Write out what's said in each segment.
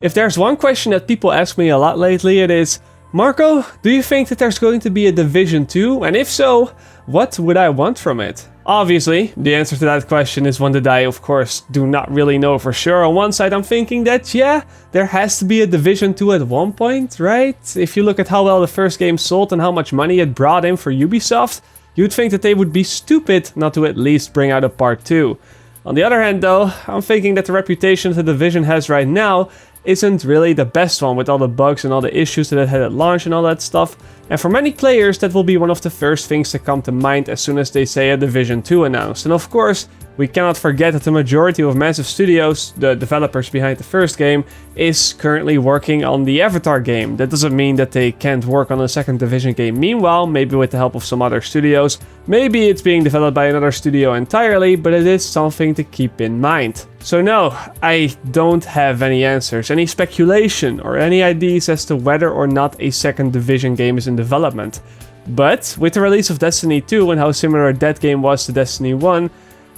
If there's one question that people ask me a lot lately, it is, Marco, do you think that there's going to be a Division 2? And if so, what would I want from it? Obviously, the answer to that question is one that I, of course, do not really know for sure. On one side, I'm thinking that, yeah, there has to be a Division 2 at one point, right? If you look at how well the first game sold and how much money it brought in for Ubisoft, you'd think that they would be stupid not to at least bring out a part 2. On the other hand, though, I'm thinking that the reputation that the Division has right now isn't really the best one, with all the bugs and all the issues that it had at launch and all that stuff. And for many players, that will be one of the first things to come to mind as soon as they say a Division 2 announced. And of course, we cannot forget that the majority of massive studios, the developers behind the first game, is currently working on the Avatar game. That doesn't mean that they can't work on a second Division game meanwhile, maybe with the help of some other studios. Maybe it's being developed by another studio entirely, but it is something to keep in mind. So no, I don't have any answers, any speculation, or any ideas as to whether or not a second Division game is in development. But with the release of Destiny 2 and how similar that game was to Destiny 1,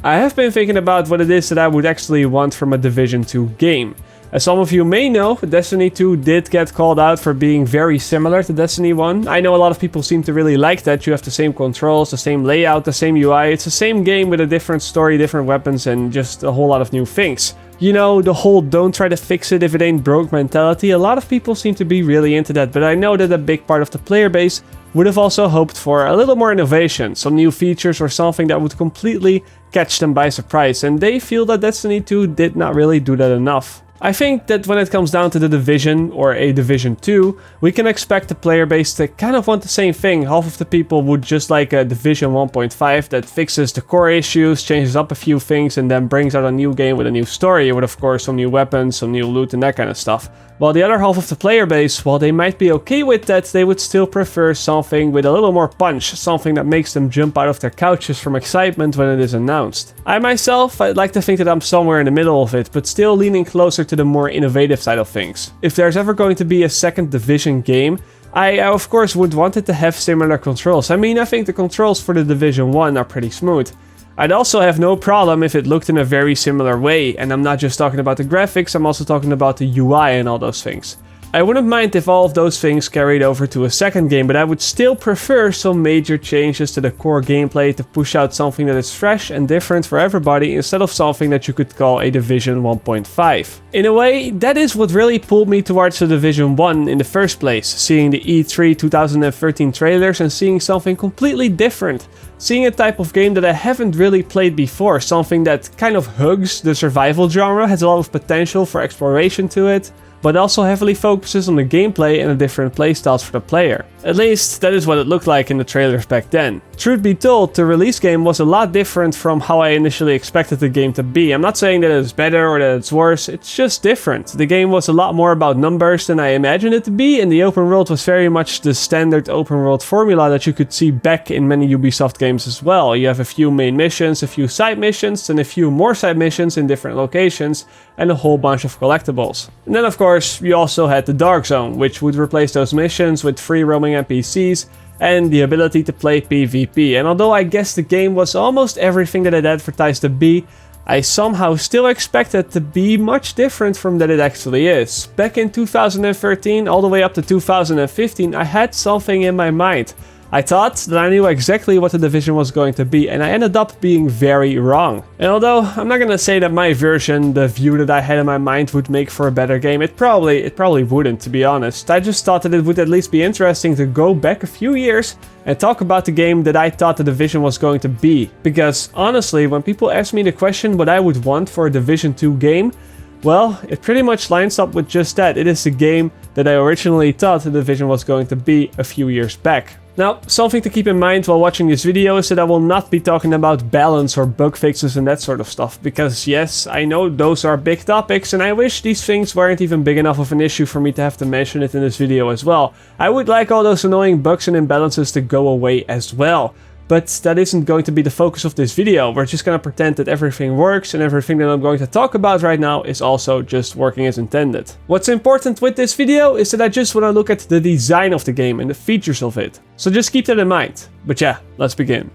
I have been thinking about what it is that I would actually want from a Division 2 game. As some of you may know, Destiny 2 did get called out for being very similar to Destiny 1. I know a lot of people seem to really like that. You have the same controls, the same layout, the same UI. It's the same game with a different story, different weapons, and just a whole lot of new things. You know, the whole don't try to fix it if it ain't broke mentality. A lot of people seem to be really into that, but I know that a big part of the player base would have also hoped for a little more innovation, some new features or something that would completely catch them by surprise, and they feel that Destiny 2 did not really do that enough. I think that when it comes down to the Division or a Division 2, we can expect the player base to kind of want the same thing. Half of the people would just like a Division 1.5 that fixes the core issues, changes up a few things, and then brings out a new game with a new story, with of course some new weapons, some new loot and that kind of stuff. While the other half of the player base, while they might be okay with that, they would still prefer something with a little more punch, something that makes them jump out of their couches from excitement when it is announced. I myself, I'd like to think that I'm somewhere in the middle of it, but still leaning closer to the more innovative side of things. If there's ever going to be a second Division game, I of course would want it to have similar controls. I mean, I think the controls for the Division 1 are pretty smooth. I'd also have no problem if it looked in a very similar way, and I'm not just talking about the graphics, I'm also talking about the UI and all those things. I wouldn't mind if all of those things carried over to a second game, but I would still prefer some major changes to the core gameplay to push out something that is fresh and different for everybody instead of something that you could call a Division 1.5. In a way, that is what really pulled me towards the Division 1 in the first place, seeing the E3 2013 trailers and seeing something completely different. Seeing a type of game that I haven't really played before, something that kind of hugs the survival genre, has a lot of potential for exploration to it, but also heavily focuses on the gameplay and the different playstyles for the player. At least, that is what it looked like in the trailers back then. Truth be told, the release game was a lot different from how I initially expected the game to be. I'm not saying that it's better or that it's worse, it's just different. The game was a lot more about numbers than I imagined it to be, and the open world was very much the standard open world formula that you could see back in many Ubisoft games as well. You have a few main missions, a few side missions, and a few more side missions in different locations, and a whole bunch of collectibles. And then of course, you also had the Dark Zone, which would replace those missions with free roaming NPCs and the ability to play PvP. And although I guess the game was almost everything that it advertised to be, I somehow still expect it to be much different from that it actually is. Back in 2013 all the way up to 2015, I had something in my mind. I thought that I knew exactly what the Division was going to be, and I ended up being very wrong. And although I'm not gonna say that my version, the view that I had in my mind, would make for a better game, it probably wouldn't, to be honest. I just thought that it would at least be interesting to go back a few years and talk about the game that I thought the Division was going to be. Because honestly, when people ask me the question what I would want for a Division 2 game, well, it pretty much lines up with just that. It is the game that I originally thought the Division was going to be a few years back. Now, something to keep in mind while watching this video is that I will not be talking about balance or bug fixes and that sort of stuff, because yes, I know those are big topics and I wish these things weren't even big enough of an issue for me to have to mention it in this video as well. I would like all those annoying bugs and imbalances to go away as well. But that isn't going to be the focus of this video. We're just gonna pretend that everything works and everything that I'm going to talk about right now is also just working as intended. What's important with this video is that I just want to look at the design of the game and the features of it. So just keep that in mind. But yeah, let's begin.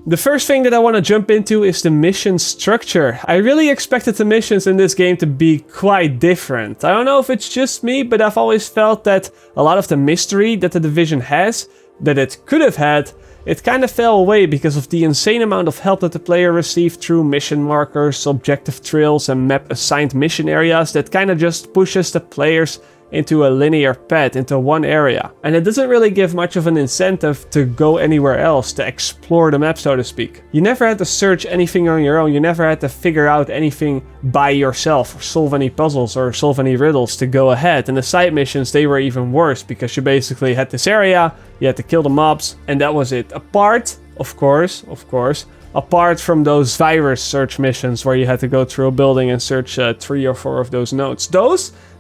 The first thing that I want to jump into is the mission structure. I really expected the missions in this game to be quite different. I don't know if it's just me, but I've always felt that a lot of the mystery that the Division has, that it could have had, it kind of fell away because of the insane amount of help that the player received through mission markers, objective trails and map assigned mission areas that kind of just pushes the players into a linear path, into one area. And it doesn't really give much of an incentive to go anywhere else, to explore the map, so to speak. You never had to search anything on your own, you never had to figure out anything by yourself, or solve any puzzles or solve any riddles to go ahead. And the side missions, they were even worse, because you basically had this area, you had to kill the mobs, and that was it. Apart, of course, apart from those virus search missions where you had to go through a building and search 3 or 4 of those nodes.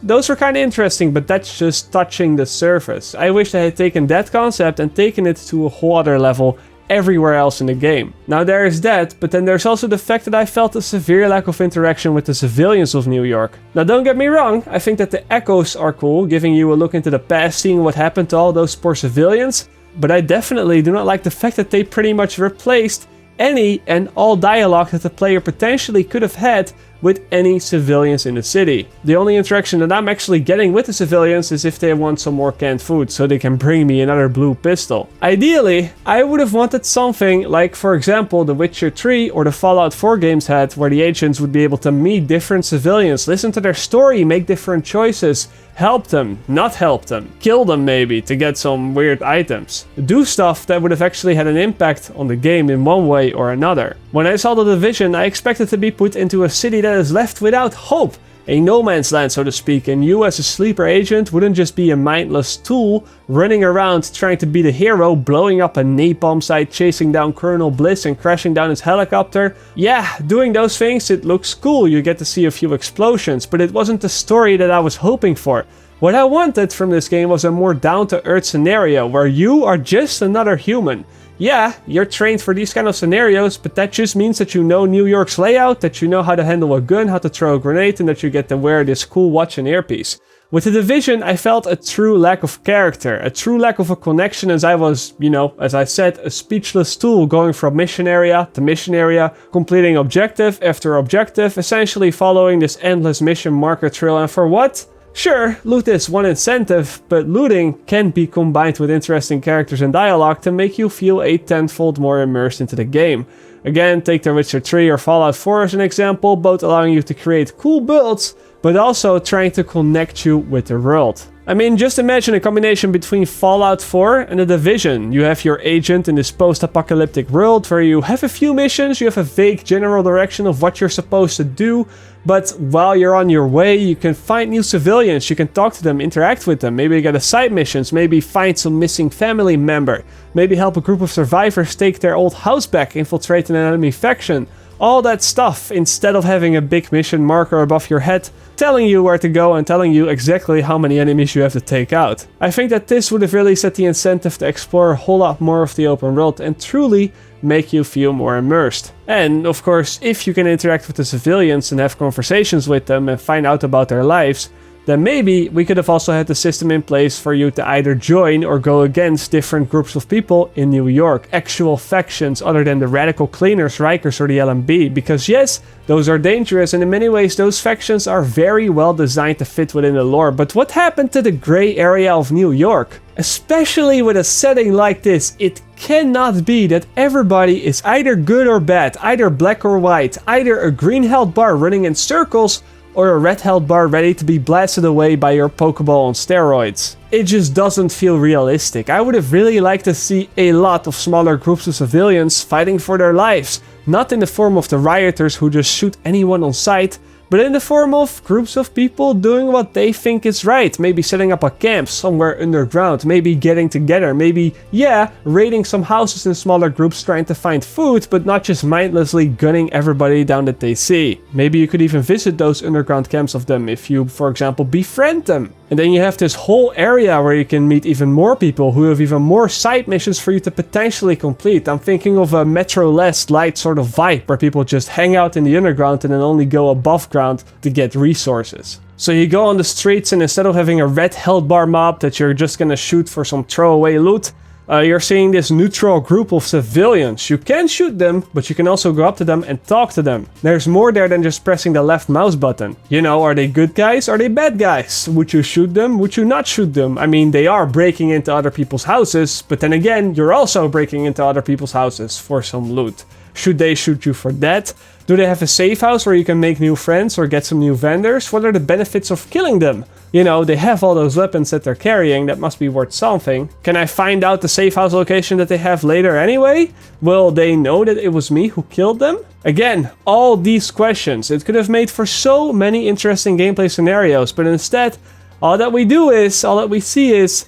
Those were kind of interesting, but that's just touching the surface. I wish they had taken that concept and taken it to a whole other level everywhere else in the game. Now there is that, but then there's also the fact that I felt a severe lack of interaction with the civilians of New York. Now don't get me wrong, I think that the echoes are cool, giving you a look into the past, seeing what happened to all those poor civilians, but I definitely do not like the fact that they pretty much replaced any and all dialogue that the player potentially could have had with any civilians in the city. The only interaction that I'm actually getting with the civilians is if they want some more canned food so they can bring me another blue pistol. Ideally, I would have wanted something like, for example, The Witcher 3 or the Fallout 4 games had, where the agents would be able to meet different civilians, listen to their story, make different choices, help them, not help them, kill them maybe to get some weird items. Do stuff that would have actually had an impact on the game in one way or another. When I saw the Division, I expected to be put into a city that is left without hope, a no man's land, so to speak, and you as a sleeper agent wouldn't just be a mindless tool running around trying to be the hero, blowing up a napalm site, chasing down Colonel Bliss and crashing down his helicopter. Yeah, doing those things, it looks cool, you get to see a few explosions, but it wasn't the story that I was hoping for. What I wanted from this game was a more down-to-earth scenario where you are just another human. Yeah, you're trained for these kind of scenarios, but that just means that you know New York's layout, that you know how to handle a gun, how to throw a grenade, and that you get to wear this cool watch and earpiece. With the Division, I felt a true lack of character, a true lack of a connection, as I was, as I said, a speechless tool going from mission area to mission area, completing objective after objective, essentially following this endless mission marker trail, and for what? Sure, loot is one incentive, but looting can be combined with interesting characters and dialogue to make you feel a tenfold more immersed into the game. Again, take The Witcher 3 or Fallout 4 as an example, both allowing you to create cool builds, but also trying to connect you with the world. I mean, just imagine a combination between Fallout 4 and The Division. You have your agent in this post-apocalyptic world where you have a few missions, you have a vague general direction of what you're supposed to do, but while you're on your way, you can find new civilians, you can talk to them, interact with them, maybe get a side missions, maybe find some missing family member, maybe help a group of survivors take their old house back, infiltrate an enemy faction. All that stuff, instead of having a big mission marker above your head telling you where to go and telling you exactly how many enemies you have to take out. I think that this would have really set the incentive to explore a whole lot more of the open world and truly make you feel more immersed. And of course, if you can interact with the civilians and have conversations with them and find out about their lives, then maybe we could have also had the system in place for you to either join or go against different groups of people in New York, actual factions other than the Radical Cleaners, Rikers or the LMB, because yes, those are dangerous and in many ways those factions are very well designed to fit within the lore, but what happened to the gray area of New York? Especially with a setting like this, it cannot be that everybody is either good or bad, either black or white, either a green health bar running in circles or a red health bar ready to be blasted away by your Pokeball on steroids. It just doesn't feel realistic. I would have really liked to see a lot of smaller groups of civilians fighting for their lives, not in the form of the rioters who just shoot anyone on sight, but in the form of groups of people doing what they think is right, maybe setting up a camp somewhere underground, maybe getting together, maybe, raiding some houses in smaller groups trying to find food, but not just mindlessly gunning everybody down that they see. Maybe you could even visit those underground camps of them if you, for example, befriend them. And then you have this whole area where you can meet even more people who have even more side missions for you to potentially complete. I'm thinking of a Metro Last Light sort of vibe where people just hang out in the underground and then only go above ground to get resources. So you go on the streets and instead of having a red health bar mob that you're just gonna shoot for some throwaway loot, You're seeing this neutral group of civilians. You can shoot them, but you can also go up to them and talk to them. There's more there than just pressing the left mouse button. You know, are they good guys? Are they bad guys? Would you shoot them? Would you not shoot them? I mean, they are breaking into other people's houses, but then again, you're also breaking into other people's houses for some loot. Should they shoot you for that? Do they have a safe house where you can make new friends or get some new vendors? What are the benefits of killing them? You know, they have all those weapons that they're carrying, that must be worth something. Can I find out the safe house location that they have later anyway? Will they know that it was me who killed them? Again, all these questions. It could have made for so many interesting gameplay scenarios, but instead, all that we see is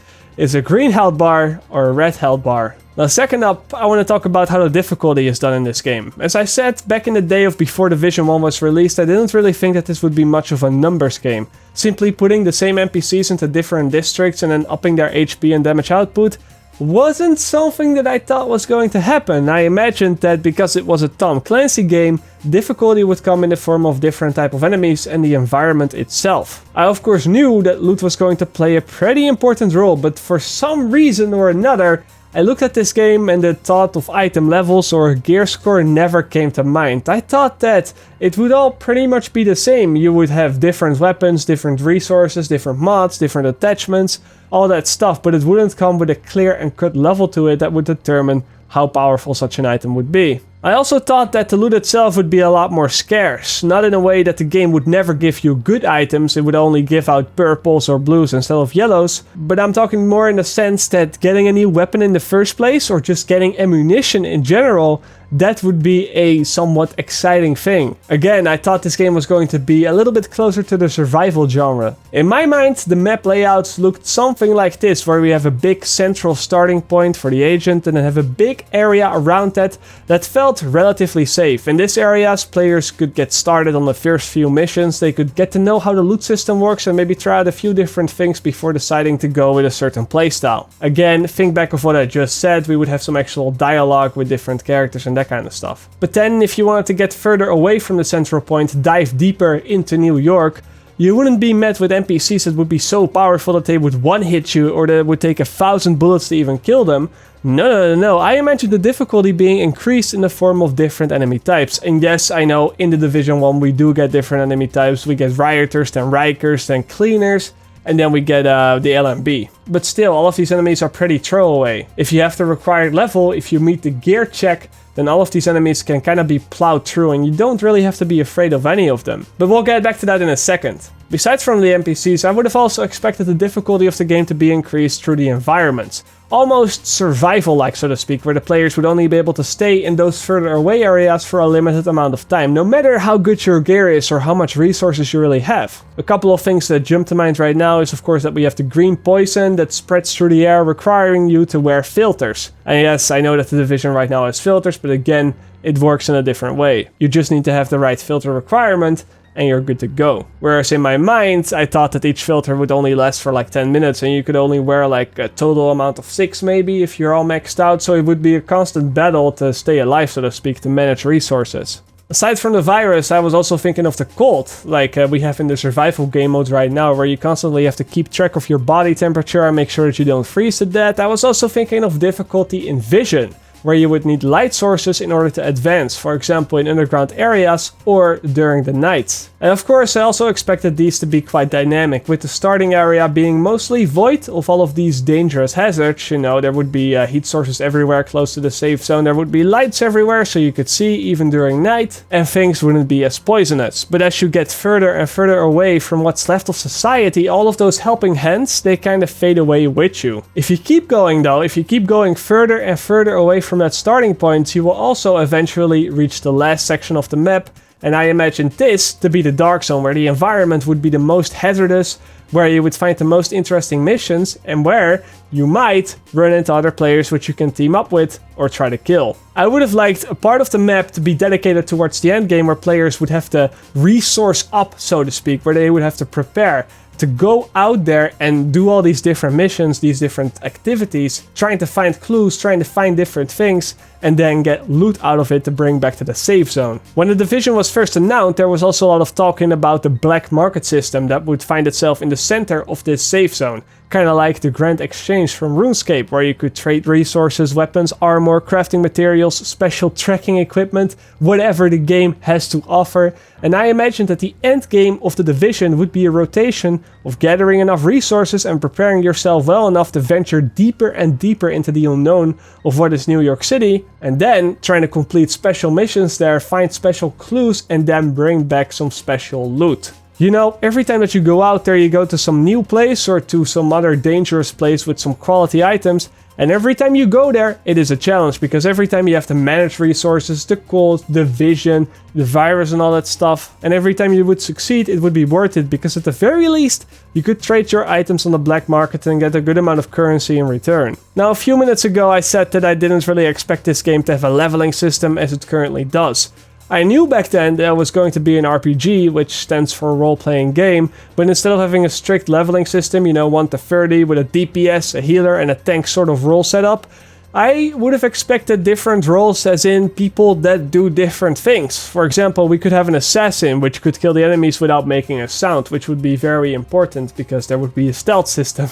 a green health bar or a red health bar. Now, second up, I want to talk about how the difficulty is done in this game. As I said, back in the day of before Division 1 was released, I didn't really think that this would be much of a numbers game. Simply putting the same NPCs into different districts and then upping their HP and damage output wasn't something that I thought was going to happen. I imagined that because it was a Tom Clancy game, difficulty would come in the form of different type of enemies and the environment itself. I of course knew that loot was going to play a pretty important role, but for some reason or another, I looked at this game and the thought of item levels or gear score never came to mind. I thought that it would all pretty much be the same. You would have different weapons, different resources, different mods, different attachments, all that stuff, but it wouldn't come with a clear and cut level to it that would determine how powerful such an item would be. I also thought that the loot itself would be a lot more scarce, not in a way that the game would never give you good items, it would only give out purples or blues instead of yellows, but I'm talking more in the sense that getting a new weapon in the first place, or just getting ammunition in general, that would be a somewhat exciting thing. Again, I thought this game was going to be a little bit closer to the survival genre. In my mind, the map layouts looked something like this, where we have a big central starting point for the agent and then have a big area around that felt relatively safe. In this areas, players could get started on the first few missions, they could get to know how the loot system works and maybe try out a few different things before deciding to go with a certain playstyle. Again, think back of what I just said, we would have some actual dialogue with different characters and that kind of stuff. But then if you wanted to get further away from the central point, dive deeper into New York, you wouldn't be met with NPCs that would be so powerful that they would one-hit you or that it would take 1,000 bullets to even kill them. No. I imagine the difficulty being increased in the form of different enemy types. And yes, I know in the Division 1 we do get different enemy types. We get rioters, then rikers, then cleaners, and then we get the LMB. But still, all of these enemies are pretty throwaway. If you have the required level, if you meet the gear check, then all of these enemies can kind of be plowed through and you don't really have to be afraid of any of them. But we'll get back to that in a second. Besides from the NPCs, I would have also expected the difficulty of the game to be increased through the environments. Almost survival-like, so to speak, where the players would only be able to stay in those further away areas for a limited amount of time, no matter how good your gear is or how much resources you really have. A couple of things that jump to mind right now is of course that we have the green poison that spreads through the air, requiring you to wear filters. And yes, I know that the Division right now has filters, but again, it works in a different way. You just need to have the right filter requirement and you're good to go. Whereas in my mind, I thought that each filter would only last for like 10 minutes and you could only wear like a total amount of 6 maybe if you're all maxed out, so it would be a constant battle to stay alive, so to speak, to manage resources. Aside from the virus, I was also thinking of the cold, like we have in the survival game modes right now, where you constantly have to keep track of your body temperature and make sure that you don't freeze to death. I was also thinking of difficulty in vision, where you would need light sources in order to advance, for example in underground areas or during the night. And of course I also expected these to be quite dynamic, with the starting area being mostly void of all of these dangerous hazards. You know, there would be heat sources everywhere close to the safe zone, there would be lights everywhere so you could see even during night, and things wouldn't be as poisonous. But as you get further and further away from what's left of society, all of those helping hands, they kind of fade away with you. If you keep going though, if you keep going further and further away from that starting point, you will also eventually reach the last section of the map, and I imagine this to be the dark zone, where the environment would be the most hazardous, where you would find the most interesting missions, and where you might run into other players which you can team up with or try to kill. I would have liked a part of the map to be dedicated towards the end game, where players would have to resource up, so to speak, where they would have to prepare to go out there and do all these different missions, these different activities, trying to find clues, trying to find different things, and then get loot out of it to bring back to the safe zone. When the Division was first announced, there was also a lot of talking about the black market system that would find itself in the center of this safe zone. Kinda like the Grand Exchange from RuneScape, where you could trade resources, weapons, armor, crafting materials, special trekking equipment, whatever the game has to offer. And I imagined that the end game of The Division would be a rotation of gathering enough resources and preparing yourself well enough to venture deeper and deeper into the unknown of what is New York City, and then trying to complete special missions there, find special clues, and then bring back some special loot. You know, every time that you go out there, you go to some new place or to some other dangerous place with some quality items, and every time you go there, it is a challenge, because every time you have to manage resources, the cold, the vision, the virus and all that stuff, and every time you would succeed, it would be worth it, because at the very least, you could trade your items on the black market and get a good amount of currency in return. Now, a few minutes ago, I said that I didn't really expect this game to have a leveling system as it currently does. I knew back then that it was going to be an RPG, which stands for role-playing game, but instead of having a strict leveling system, you know, 1 to 30 with a DPS, a healer and a tank sort of role setup, I would have expected different roles, as in people that do different things. For example, we could have an assassin which could kill the enemies without making a sound, which would be very important because there would be a stealth system,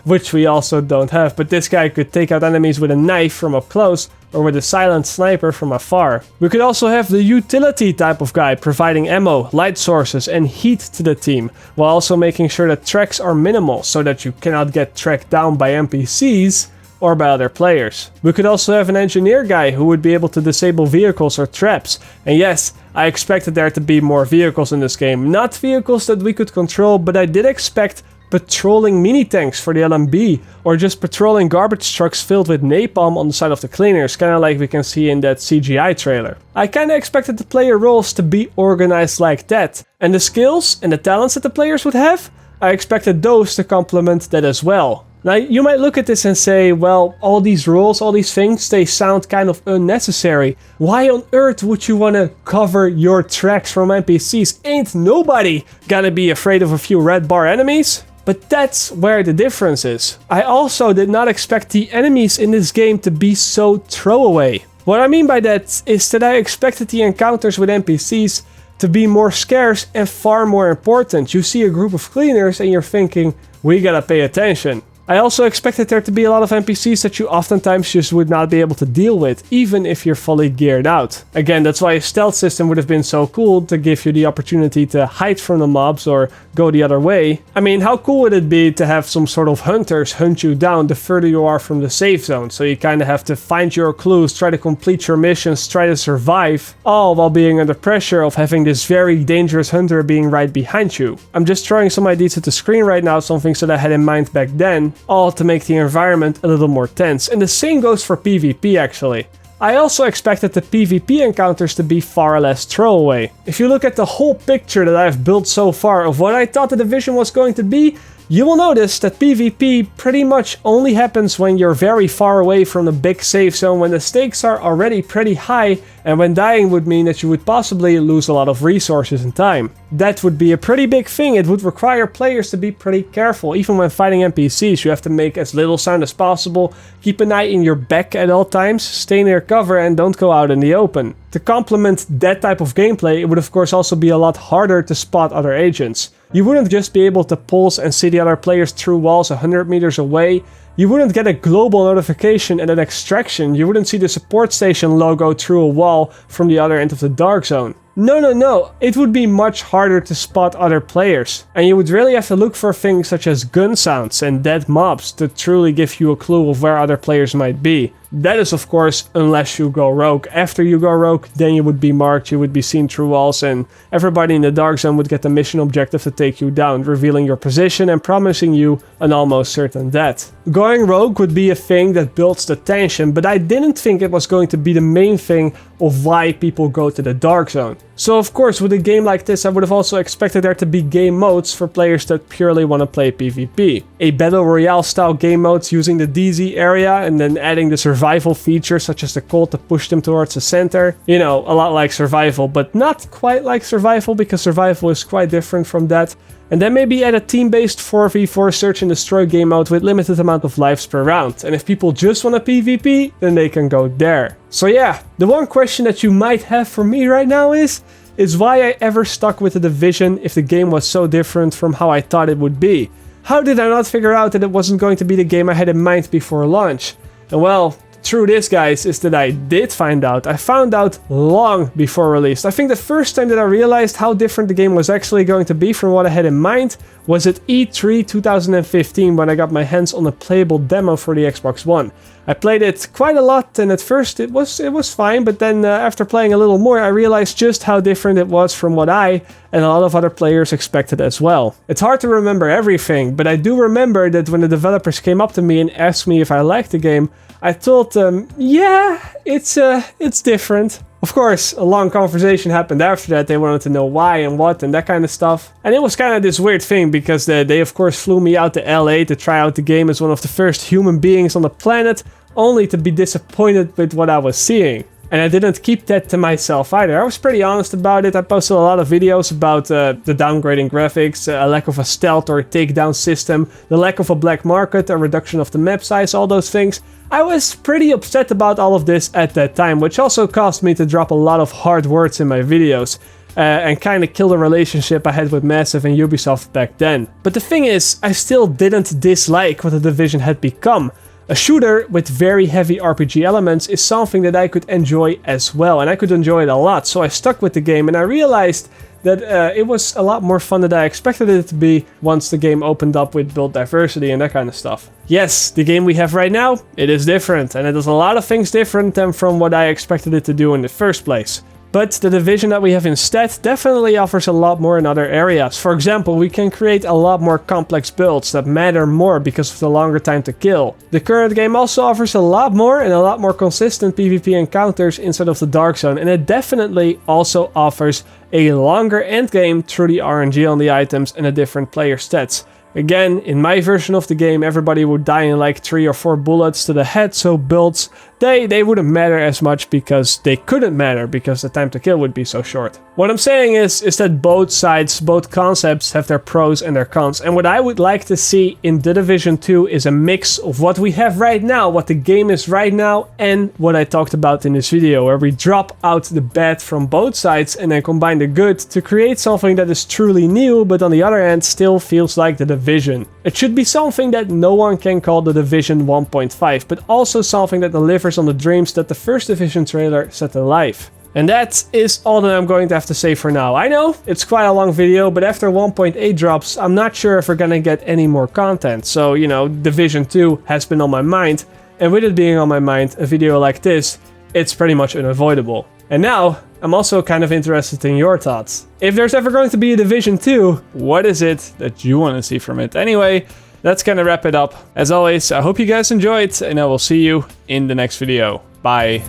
which we also don't have. But this guy could take out enemies with a knife from up close, or with a silent sniper from afar. We could also have the utility type of guy, providing ammo, light sources and heat to the team, while also making sure that tracks are minimal so that you cannot get tracked down by NPCs or by other players. We could also have an engineer guy who would be able to disable vehicles or traps. And yes, I expected there to be more vehicles in this game. Not vehicles that we could control, but I did expect patrolling mini-tanks for the LMB, or just patrolling garbage trucks filled with napalm on the side of the cleaners, kinda like we can see in that CGI trailer. I kinda expected the player roles to be organized like that, and the skills and the talents that the players would have, I expected those to complement that as well. Now, you might look at this and say, well, all these rules, all these things, they sound kind of unnecessary. Why on earth would you want to cover your tracks from NPCs? Ain't nobody gonna be afraid of a few red bar enemies? But that's where the difference is. I also did not expect the enemies in this game to be so throwaway. What I mean by that is that I expected the encounters with NPCs to be more scarce and far more important. You see a group of cleaners and you're thinking, we gotta pay attention. I also expected there to be a lot of NPCs that you oftentimes just would not be able to deal with, even if you're fully geared out. Again, that's why a stealth system would have been so cool, to give you the opportunity to hide from the mobs or go the other way. I mean, how cool would it be to have some sort of hunters hunt you down the further you are from the safe zone, so you kind of have to find your clues, try to complete your missions, try to survive, all while being under pressure of having this very dangerous hunter being right behind you. I'm just throwing some ideas at the screen right now, some things that I had in mind back then, all to make the environment a little more tense. And the same goes for PvP actually. I also expected the PvP encounters to be far less throwaway. If you look at the whole picture that I've built so far of what I thought the Division was going to be, you will notice that PvP pretty much only happens when you're very far away from the big safe zone, when the stakes are already pretty high, and when dying would mean that you would possibly lose a lot of resources and time. That would be a pretty big thing. It would require players to be pretty careful. Even when fighting NPCs, you have to make as little sound as possible, keep an eye in your back at all times, stay near cover and don't go out in the open. To complement that type of gameplay, it would of course also be a lot harder to spot other agents. You wouldn't just be able to pulse and see the other players through walls 100 meters away. You wouldn't get a global notification at an extraction. You wouldn't see the support station logo through a wall from the other end of the dark zone. No. It would be much harder to spot other players. And you would really have to look for things such as gun sounds and dead mobs to truly give you a clue of where other players might be. That is of course unless you go rogue. After you go rogue, then you would be marked, you would be seen through walls, and everybody in the dark zone would get the mission objective to take you down, revealing your position and promising you an almost certain death. Going rogue would be a thing that builds the tension, but I didn't think it was going to be the main thing of why people go to the dark zone. So of course, with a game like this, I would have also expected there to be game modes for players that purely want to play PvP. A battle royale style game modes using the DZ area and then adding the survival features such as the cold to push them towards the center. You know, a lot like survival, but not quite like survival, because survival is quite different from that. And then maybe add a team-based 4v4 search and destroy game mode with limited amount of lives per round. And if people just want a PvP, then they can go there. So yeah, the one question that you might have for me right now is is why I ever stuck with The Division if the game was so different from how I thought it would be. How did I not figure out that it wasn't going to be the game I had in mind before launch? And well, the truth is, guys, is that I did find out. I found out long before release. I think the first time that I realized how different the game was actually going to be from what I had in mind was at E3 2015 when I got my hands on a playable demo for the Xbox One. I played it quite a lot, and at first it was fine, but then after playing a little more I realized just how different it was from what I and a lot of other players expected as well. It's hard to remember everything, but I do remember that when the developers came up to me and asked me if I liked the game, I told them, yeah, it's different. Of course, a long conversation happened after that. They wanted to know why and what and that kind of stuff. And it was kind of this weird thing because they of course flew me out to LA to try out the game as one of the first human beings on the planet, only to be disappointed with what I was seeing. And I didn't keep that to myself either. I was pretty honest about it. I posted a lot of videos about the downgrading graphics, a lack of a stealth or a takedown system, the lack of a black market, a reduction of the map size, all those things. I was pretty upset about all of this at that time, which also caused me to drop a lot of hard words in my videos. And kind of kill the relationship I had with Massive and Ubisoft back then. But the thing is, I still didn't dislike what The Division had become. A shooter with very heavy RPG elements is something that I could enjoy as well, and I could enjoy it a lot, so I stuck with the game and I realized that it was a lot more fun than I expected it to be once the game opened up with build diversity and that kind of stuff. Yes, the game we have right now, it is different, and it does a lot of things different than from what I expected it to do in the first place. But the Division that we have instead definitely offers a lot more in other areas. For example, we can create a lot more complex builds that matter more because of the longer time to kill. The current game also offers a lot more and a lot more consistent PvP encounters inside of the Dark Zone, and it definitely also offers a longer endgame through the RNG on the items and the different player stats. Again, in my version of the game, everybody would die in like 3 or 4 bullets to the head, so builds, they wouldn't matter as much because they couldn't matter because the time to kill would be so short. What I'm saying is that both sides, both concepts have their pros and their cons, and what I would like to see in The Division 2 is a mix of what we have right now, what the game is right now, and what I talked about in this video, where we drop out the bad from both sides and then combine the good to create something that is truly new, but on the other hand still feels like The Division. It should be something that no one can call The Division 1.5, but also something that delivers on the dreams that the first Division trailer set to life. And that is all that I'm going to have to say for now. I know, it's quite a long video, but after 1.8 drops, I'm not sure if we're gonna get any more content. So, you know, Division 2 has been on my mind, and with it being on my mind, a video like this, it's pretty much unavoidable. And now, I'm also kind of interested in your thoughts. If there's ever going to be a Division 2, what is it that you want to see from it? Anyway, that's gonna wrap it up. As always, I hope you guys enjoyed, and I will see you in the next video. Bye.